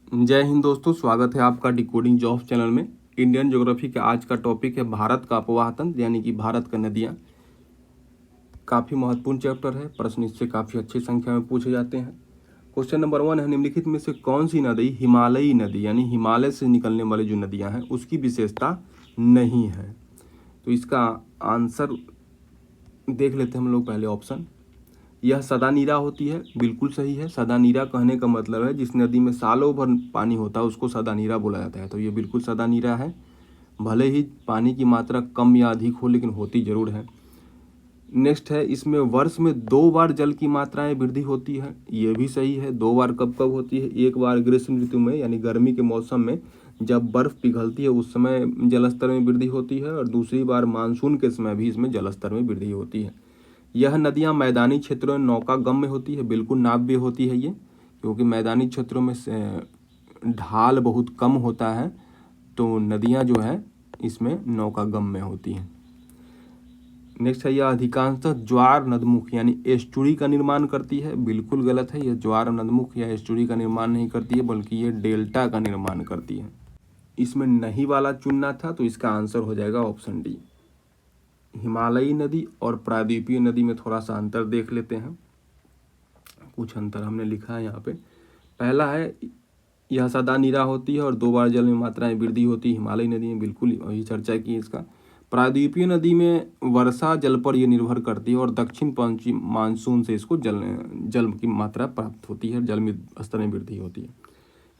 जय हिंद दोस्तों, स्वागत है आपका डिकोडिंग जॉब्स चैनल में। इंडियन ज्योग्राफी का आज का टॉपिक है भारत का अफवाह तंत्र, यानी कि भारत का नदियाँ। काफ़ी महत्वपूर्ण चैप्टर है, प्रश्न इससे काफ़ी अच्छी संख्या में पूछे जाते हैं। क्वेश्चन नंबर 1 है, निम्नलिखित में से कौन सी नदी हिमालयी नदी यानी हिमालय से निकलने वाली जो नदियाँ हैं उसकी विशेषता नहीं है? तो इसका आंसर देख लेते हैं हम लोग। पहले ऑप्शन, यह सदा नीरा होती है। बिल्कुल सही है। सदा नीरा कहने का मतलब है जिस नदी में सालों भर पानी होता है उसको सदा नीरा बोला जाता है। तो ये बिल्कुल सदा नीरा है, भले ही पानी की मात्रा कम या अधिक हो लेकिन होती जरूर है। नेक्स्ट है, इसमें वर्ष में 2 बार जल की मात्राएं वृद्धि होती है। ये भी सही है। 2 बार कब कब होती है? एक बार ग्रीष्म ऋतु में यानी गर्मी के मौसम में जब बर्फ पिघलती है उस समय जलस्तर में वृद्धि होती है, और दूसरी बार मानसून के समय भी इसमें जलस्तर में वृद्धि होती है। यह नदियाँ मैदानी क्षेत्रों में नौकागम्य होती है। बिल्कुल नाव्य होती है ये, क्योंकि मैदानी क्षेत्रों में ढाल बहुत कम होता है, तो नदियाँ जो है इसमें नौकागम्य होती हैं। नेक्स्ट है, यह अधिकांशतः ज्वार नदमुख यानी एस्चुरी का निर्माण करती है। बिल्कुल गलत है। यह ज्वार नदमुख या एस्चुरी का निर्माण नहीं करती है, बल्कि ये डेल्टा का निर्माण करती है। इसमें नहीं वाला चुनना था, तो इसका आंसर हो जाएगा ऑप्शन डी। हिमालयी नदी और प्रायद्वीपीय नदी में थोड़ा सा अंतर देख लेते हैं। कुछ अंतर हमने लिखा है यहाँ पे। पहला है, यह सदा नीरा होती है और 2 बार जल में मात्राएं वृद्धि होती है। हिमालयी नदी में बिल्कुल वही चर्चा की इसका। प्रायद्वीपीय नदी में वर्षा जल पर यह निर्भर करती है और दक्षिण पश्चिम मानसून से इसको जल की मात्रा प्राप्त होती है, जल में स्तर में वृद्धि होती है।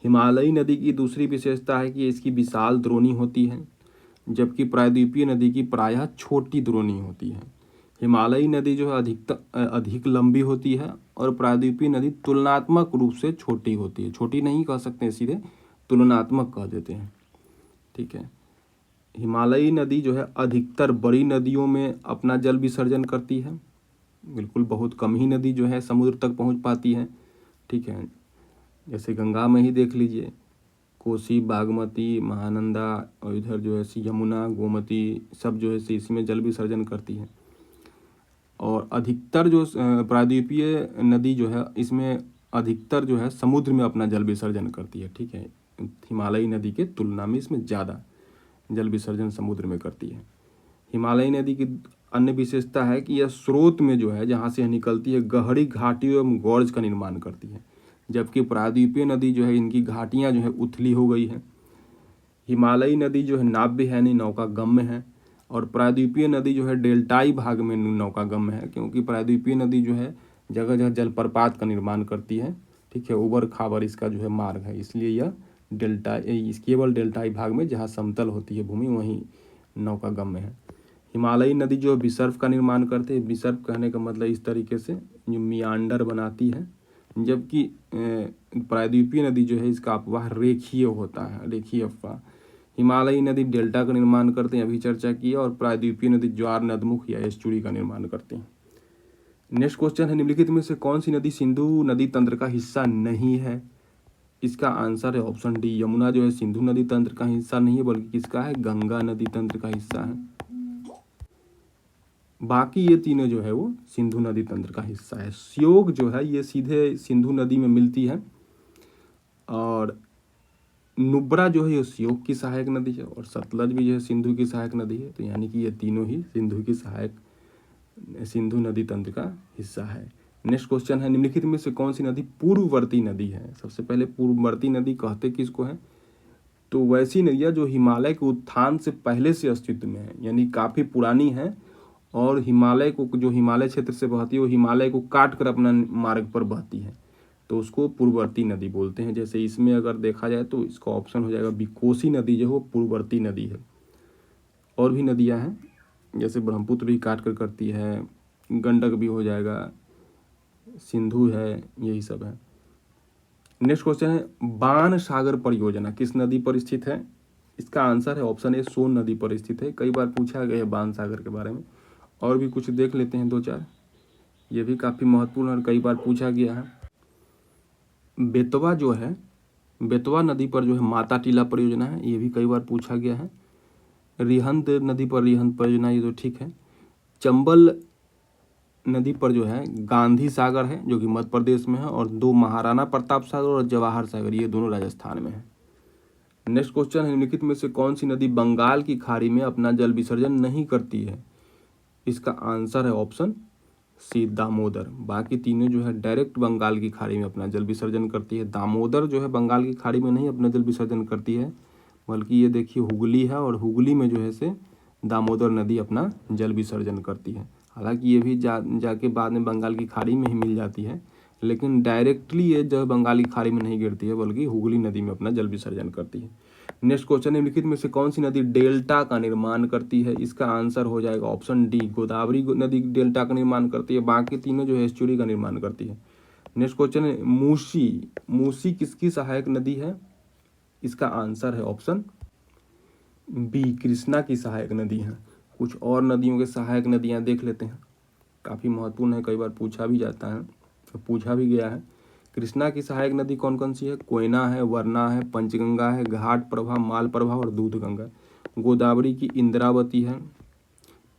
हिमालयी नदी की दूसरी विशेषता है कि इसकी विशाल द्रोणी होती है, जबकि प्रायद्वीपीय नदी की प्रायः छोटी द्रोणी होती है। हिमालयी नदी जो है अधिक लंबी होती है और प्रायद्वीपीय नदी तुलनात्मक रूप से छोटी होती है। छोटी नहीं कह सकते हैं, सीधे तुलनात्मक कह देते हैं। ठीक है। हिमालयी नदी जो है अधिकतर बड़ी नदियों में अपना जल विसर्जन करती है। बिल्कुल बहुत कम ही नदी जो है समुद्र तक पहुंच पाती है। ठीक है, जैसे गंगा में ही देख लीजिए, कोसी, बागमती, महानंदा और इधर जो है यमुना, गोमती, सब जो है इसी में जल विसर्जन करती है। और अधिकतर जो प्रायद्वीपीय नदी जो है इसमें अधिकतर जो है समुद्र में अपना जल विसर्जन करती है। ठीक है, हिमालयी नदी के तुलना में इसमें ज़्यादा जल विसर्जन समुद्र में करती है। हिमालयी नदी की अन्य विशेषता है कि यह स्रोत में जो है जहाँ से निकलती है गहरी घाटियों एवं गॉर्ज का निर्माण करती है, जबकि प्रायद्वीपीय नदी जो है इनकी घाटियाँ जो है उथली हो गई है। हिमालयी नदी जो है नाव्य है, नहीं नौकागम्य है, और प्रायद्वीपीय नदी जो है डेल्टाई भाग में नौकागम्य है, क्योंकि प्रायद्वीपीय नदी जो है जगह जगह जलप्रपात का निर्माण करती है। ठीक है, उबड़ खाबड़ इसका जो है मार्ग है, इसलिए यह केवल डेल्टाई भाग में जहाँ समतल होती है भूमि वहीं नौकागम्य है। हिमालयी नदी जो विसर्प का निर्माण करते हैं। विसर्प कहने का मतलब इस तरीके से जो मियांडर बनाती है, जबकि प्रायद्वीपीय नदी जो है इसका अपवाह रेखीय होता है, रेखीय अपवाह। हिमालयी नदी डेल्टा का निर्माण करते हैं, अभी चर्चा की है, और प्रायद्वीपीय नदी ज्वार नदमुख या एस्चुरी का निर्माण करते हैं। नेक्स्ट क्वेश्चन है, निम्नलिखित में से कौन सी नदी सिंधु नदी तंत्र का हिस्सा नहीं है? इसका आंसर है ऑप्शन डी। यमुना जो है सिंधु नदी तंत्र का हिस्सा नहीं है, बल्कि किसका है? गंगा नदी तंत्र का हिस्सा है। बाकी ये तीनों जो है वो सिंधु नदी तंत्र का हिस्सा है। श्योक जो है ये सीधे सिंधु नदी में मिलती है, और नुब्रा जो है ये श्योक की सहायक नदी है, और सतलज भी जो है सिंधु की सहायक नदी है। तो यानी कि ये तीनों ही सिंधु नदी तंत्र का हिस्सा है। नेक्स्ट क्वेश्चन है, निम्नलिखित में से कौन सी नदी पूर्ववर्ती नदी है? सबसे पहले पूर्ववर्ती नदी कहते किसको है? तो वैसी नदियाँ जो हिमालय के उत्थान से पहले से अस्तित्व में है, यानी काफ़ी पुरानी है, और हिमालय को जो हिमालय क्षेत्र से बहती है वो हिमालय को काट कर अपना मार्ग पर बहती है, तो उसको पूर्ववर्ती नदी बोलते हैं। जैसे इसमें अगर देखा जाए तो इसका ऑप्शन हो जाएगा बी, कोसी नदी जो है वो पूर्ववर्ती नदी है। और भी नदियाँ हैं, जैसे ब्रह्मपुत्र भी काट कर करती है, गंडक भी हो जाएगा, सिंधु है, यही सब है। नेक्स्ट क्वेश्चन है, बाण सागर परियोजना किस नदी पर स्थित है? इसका आंसर है ऑप्शन ए, सोन नदी पर स्थित है। कई बार पूछा गया है बाण सागर के बारे में। और भी कुछ देख लेते हैं 2-4, ये भी काफ़ी महत्वपूर्ण और कई बार पूछा गया है। बेतवा जो है, बेतवा नदी पर जो है माता टीला परियोजना है, ये भी कई बार पूछा गया है। रिहंद नदी पर रिहंद परियोजना, ये तो ठीक है। चंबल नदी पर जो है गांधी सागर है जो कि मध्य प्रदेश में है, और 2 महाराणा प्रताप सागर और जवाहर सागर, ये दोनों राजस्थान में है। नेक्स्ट क्वेश्चन है, निम्नलिखित में से कौन सी नदी बंगाल की खाड़ी में अपना जल विसर्जन नहीं करती है? इसका आंसर है ऑप्शन सी दामोदर। बाकी तीनों जो है डायरेक्ट बंगाल की खाड़ी में अपना जल विसर्जन करती है। दामोदर जो है बंगाल की खाड़ी में नहीं अपना जल विसर्जन करती है, बल्कि ये देखिए हुगली है, और हुगली में जो है से दामोदर नदी अपना जल विसर्जन करती है। हालांकि ये भी जाके बाद में बंगाल की खाड़ी में ही मिल जाती है, लेकिन डायरेक्टली ये जो बंगाल की खाड़ी में नहीं गिरती है, बल्कि हुगली नदी में अपना जल विसर्जन करती है। नेक्स्ट क्वेश्चन, निम्नलिखित में से कौन सी नदी डेल्टा का निर्माण करती है? इसका आंसर हो जाएगा ऑप्शन डी, गोदावरी नदी डेल्टा का निर्माण करती है। बाकी तीनों जो है एस्चुरी का निर्माण करती है। नेक्स्ट क्वेश्चन है, मूसी किसकी सहायक नदी है? इसका आंसर है ऑप्शन बी, कृष्णा की सहायक नदी है। कुछ और नदियों के सहायक नदियां देख लेते हैं, काफ़ी महत्वपूर्ण है, कई बार पूछा भी जाता है, पूछा भी गया है। कृष्णा की सहायक नदी कौन कौन सी है? कोयना है, वरना है, पंचगंगा है, घाट प्रभा, माल प्रभा और दूध गंगा। गोदावरी की इंद्रावती है,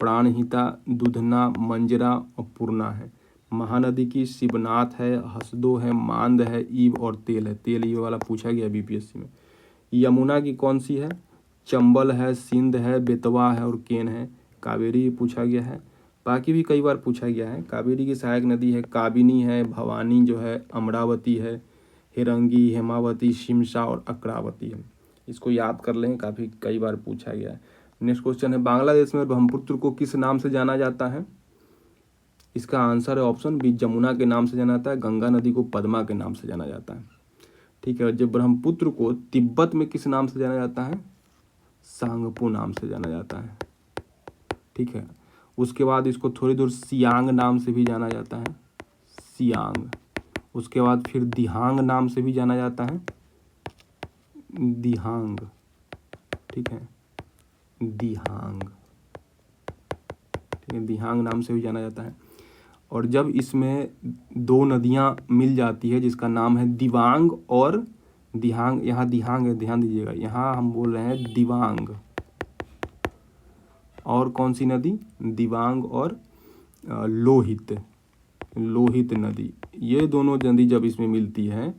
प्राणहिता, दुधना, मंजरा और पूर्णा है। महानदी की शिवनाथ है, हसदो है, मांद है, ईब और तेल है। तेल ये वाला पूछा गया बीपीएससी में। यमुना की कौन सी है? चंबल है, सिंध है, बेतवा है और केन है। कावेरी पूछा गया है, बाकी भी कई बार पूछा गया है। कावेरी की सहायक नदी है काबिनी है, भवानी जो है, अमरावती है, हिरंगी, हेमावती, शिमशा और अक्रावती है। इसको याद कर लें, काफ़ी कई बार पूछा गया है। नेक्स्ट क्वेश्चन है, बांग्लादेश में ब्रह्मपुत्र को किस नाम से जाना जाता है? इसका आंसर है ऑप्शन बी, जमुना के नाम से जाना जाता है। गंगा नदी को पद्मा के नाम से जाना जाता है। ठीक है, जब ब्रह्मपुत्र को तिब्बत में किस नाम से जाना जाता है? सांगपो नाम से जाना जाता है। ठीक है, उसके बाद इसको थोड़ी दूर सियांग नाम से भी जाना जाता है, सियांग। उसके बाद फिर दिहांग नाम से भी जाना जाता है, दिहांग। ठीक है, दिहांग। ठीक है, दिहांग नाम से भी जाना जाता है। और जब इसमें 2 नदियां मिल जाती है जिसका नाम है दिवांग और दिहांग, यहाँ दिहांग है, ध्यान दीजिएगा, यहाँ हम बोल रहे हैं दिवांग। और कौन सी नदी? दिवांग और लोहित, लोहित नदी। ये दोनों नदी जब इसमें मिलती है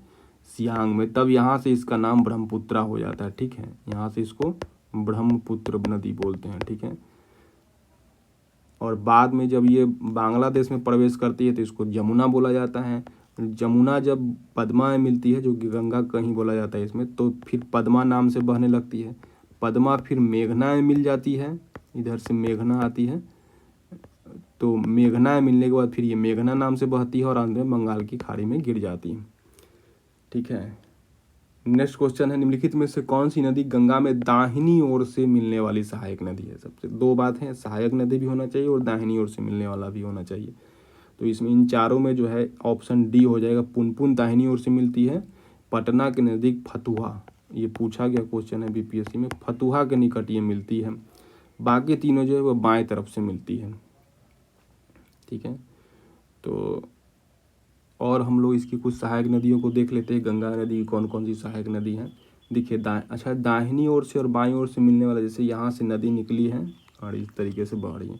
सियांग में, तब यहाँ से इसका नाम ब्रह्मपुत्रा हो जाता है। ठीक है, यहाँ से इसको ब्रह्मपुत्र नदी बोलते हैं। ठीक है, और बाद में जब ये बांग्लादेश में प्रवेश करती है तो इसको जमुना बोला जाता है। जमुना जब पद्मा में मिलती है, जो कि गंगा कहीं बोला जाता है इसमें, तो फिर पद्मा नाम से बहने लगती है। पद्मा फिर मेघना में मिल जाती है, इधर से मेघना आती है, तो मेघना में मिलने के बाद फिर ये मेघना नाम से बहती है और अंत में बंगाल की खाड़ी में गिर जाती है। ठीक है, नेक्स्ट क्वेश्चन है, निम्नलिखित में से कौन सी नदी गंगा में दाहिनी ओर से मिलने वाली सहायक नदी है? सबसे 2 बात है, सहायक नदी भी होना चाहिए और दाहिनी ओर से मिलने वाला भी होना चाहिए। तो इसमें इन चारों में जो है ऑप्शन डी हो जाएगा। पुनपुन दाहिनी ओर से मिलती है, पटना के नज़दीक फतुहा, ये पूछा गया क्वेश्चन है बीपीएससी में, फतुहा के निकट ये मिलती है। बाकी तीनों जो है वो बाएं तरफ से मिलती है। ठीक है, तो और हम लोग इसकी कुछ सहायक नदियों को देख लेते हैं। गंगा नदी की कौन कौन सी सहायक नदी है? देखिए, दाहिनी ओर से और बाईं ओर से मिलने वाला, जैसे यहाँ से नदी निकली है और इस तरीके से बह रही है,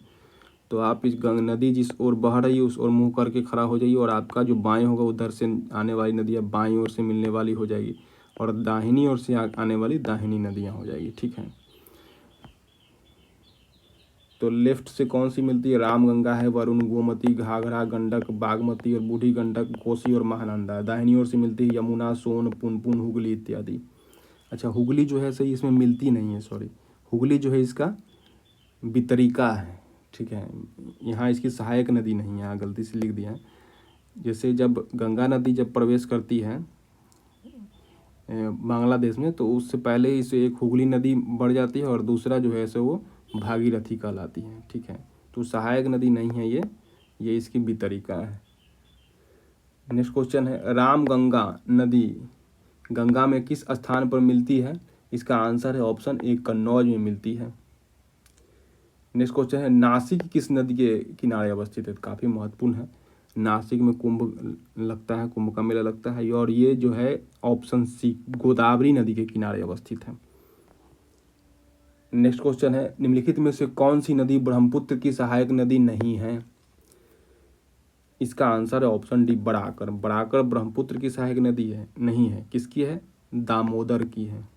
तो आप इस नदी जिस ओर बह रही है उस ओर मुँह करके खड़ा हो जाइए, और आपका जो बाएं होगा उधर से आने वाली नदियाँ बाईं ओर से मिलने वाली हो जाएगी, और दाहिनी ओर से आने वाली दाहिनी नदियाँ हो जाएगी। ठीक है, तो लेफ्ट से कौन सी मिलती है? रामगंगा है, वरुण, गोमती, घाघरा, गंडक, बागमती और बूढ़ी गंडक, कोसी और महानंदा। दाहिनी ओर से मिलती है यमुना, सोन, पुनपुन, हुगली इत्यादि। अच्छा, हुगली जो है सही इसमें मिलती नहीं है, सॉरी, हुगली जो है इसका वितरिका है। ठीक है, यहाँ इसकी सहायक नदी नहीं है, यहाँ गलती से लिख दिया है। जैसे जब गंगा नदी जब प्रवेश करती है बांग्लादेश में, तो उससे पहले इसे एक हुगली नदी बढ़ जाती है और दूसरा जो है सो वो भागीरथी कहलाती है। ठीक है, तो सहायक नदी नहीं है ये इसकी वितरिका है। नेक्स्ट क्वेश्चन है, रामगंगा नदी गंगा में किस स्थान पर मिलती है? इसका आंसर है ऑप्शन ए, कन्नौज में मिलती है। नेक्स्ट क्वेश्चन है, नासिक किस नदी के किनारे अवस्थित है? काफ़ी महत्वपूर्ण है। नासिक में कुंभ लगता है, कुंभ का मेला लगता है, और ये जो है ऑप्शन सी, गोदावरी नदी के किनारे अवस्थित है। नेक्स्ट क्वेश्चन है, निम्नलिखित में से कौन सी नदी ब्रह्मपुत्र की सहायक नदी नहीं है? इसका आंसर है ऑप्शन डी बराकर। बराकर ब्रह्मपुत्र की सहायक नदी है? नहीं है। किसकी है? दामोदर की है।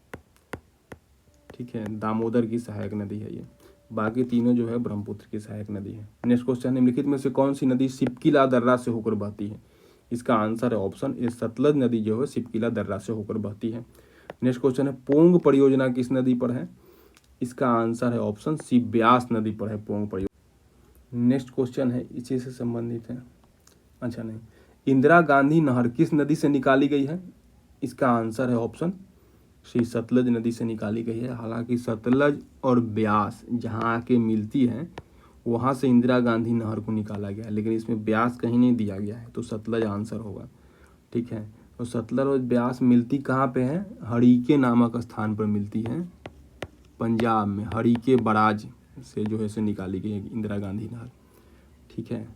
ठीक है, दामोदर की सहायक नदी है ये। बाकी तीनों जो है ब्रह्मपुत्र की सहायक नदी है। नेक्स्ट क्वेश्चन, निम्नलिखित में से कौन सी नदी सिपकिला दर्रा से होकर बहती है? इसका आंसर है ऑप्शन ए सतलज नदी जो है सिपकिला दर्रा से होकर बहती है। नेक्स्ट क्वेश्चन है पोंग परियोजना किस नदी पर है? इसका आंसर है ऑप्शन सी ब्यास नदी पर है पोंग परियोजना। नेक्स्ट क्वेश्चन है इसी से संबंधित है। अच्छा नहीं, इंदिरा गांधी नहर किस नदी से निकाली गई है? इसका आंसर है ऑप्शन सी सतलज नदी से निकाली गई है। हालांकि सतलज और ब्यास जहाँ आके मिलती है वहाँ से इंदिरा गांधी नहर को निकाला गया है, लेकिन इसमें ब्यास कहीं नहीं दिया गया है, तो सतलज आंसर होगा। ठीक है, तो सतलज और ब्यास मिलती कहाँ पे है? हड़ीके नामक स्थान पर मिलती है, पंजाब में। हड़ीके बराज से जो है से निकाली गई है इंदिरा गांधी नहर। ठीक है,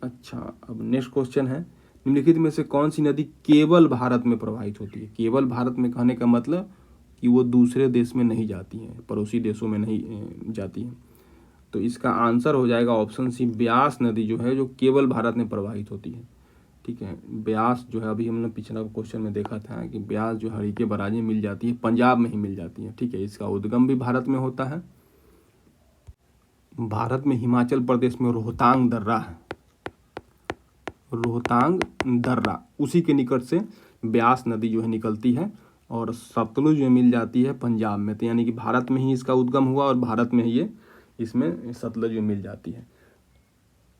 अच्छा अब नेक्स्ट क्वेश्चन है, निम्नलिखित में से कौन सी नदी केवल भारत में प्रवाहित होती है? केवल भारत में कहने का मतलब कि वो दूसरे देश में नहीं जाती हैं, पड़ोसी देशों में नहीं जाती हैं। तो इसका आंसर हो जाएगा ऑप्शन सी ब्यास नदी जो है, जो केवल भारत में प्रवाहित होती है। ठीक है, ब्यास जो है अभी हमने पिछला क्वेश्चन में देखा था कि ब्यास जो हड़ीके बराज में मिल जाती है, पंजाब में ही मिल जाती है। ठीक है, इसका उद्गम भी भारत में होता है। भारत में हिमाचल प्रदेश में रोहतांग दर्रा है, रोहतांग दर्रा, उसी के निकट से ब्यास नदी जो है निकलती है और सतलुज में मिल जाती है पंजाब में। तो यानी कि भारत में ही इसका उद्गम हुआ और भारत में ही ये इसमें सतलुज में मिल जाती है।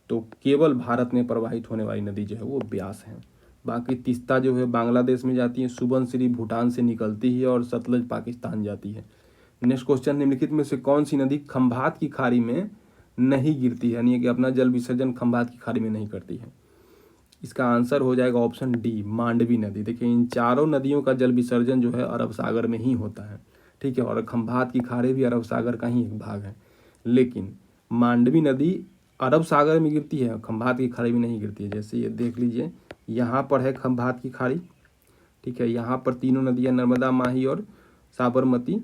तो केवल भारत में प्रवाहित होने वाली नदी जो है वो ब्यास है। बाकी तीस्ता जो है बांग्लादेश में जाती है, सुबनसिरी भूटान से निकलती है और सतलुज पाकिस्तान जाती है। नेक्स्ट क्वेश्चन, निम्नलिखित में से कौन सी नदी खंभात की खाड़ी में नहीं गिरती है, यानी कि अपना जल विसर्जन खंभात की खाड़ी में नहीं करती है? इसका आंसर हो जाएगा ऑप्शन डी मांडवी नदी। देखिए इन चारों नदियों का जल विसर्जन जो है अरब सागर में ही होता है। ठीक है, और खंभात की खाड़ी भी अरब सागर का ही एक भाग है, लेकिन मांडवी नदी अरब सागर में गिरती है, खंभात की खाड़ी में नहीं गिरती है। जैसे ये देख लीजिए, यहाँ पर है खंभात की खाड़ी। ठीक है, यहाँ पर तीनों नदियाँ नर्मदा, माही और साबरमती,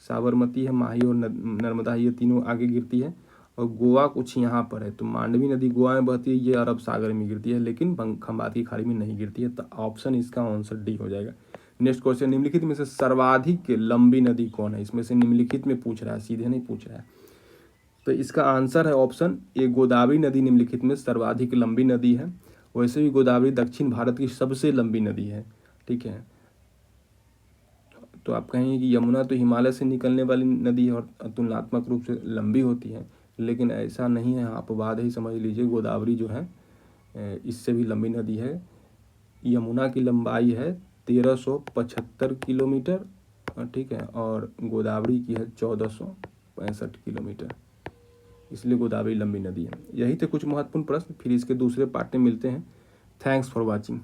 साबरमती है, माही और नर्मदा, ये तीनों आगे गिरती है। और गोवा कुछ यहाँ पर है, तो मांडवी नदी गोवा में बहती है, ये अरब सागर में गिरती है, लेकिन खंभात की खाड़ी में नहीं गिरती है। तो ऑप्शन इसका आंसर डी हो जाएगा। नेक्स्ट क्वेश्चन, निम्नलिखित में से सर्वाधिक लंबी नदी कौन है? इसमें से निम्नलिखित में पूछ रहा है, सीधे नहीं पूछ रहा है। तो इसका आंसर है ऑप्शन ए गोदावरी नदी निम्नलिखित में सर्वाधिक लंबी नदी है। वैसे भी गोदावरी दक्षिण भारत की सबसे लंबी नदी है। ठीक है, तो आप कहेंगे कि यमुना तो हिमालय से निकलने वाली नदी है और तुलनात्मक रूप से लंबी होती है, लेकिन ऐसा नहीं है। आप बात ही समझ लीजिए, गोदावरी जो है इससे भी लंबी नदी है। यमुना की लंबाई है 1375 किलोमीटर, ठीक है, और गोदावरी की है 1465 किलोमीटर, इसलिए गोदावरी लंबी नदी है। यही थे कुछ महत्वपूर्ण प्रश्न, फिर इसके दूसरे पार्ट में मिलते हैं। Thanks for watching.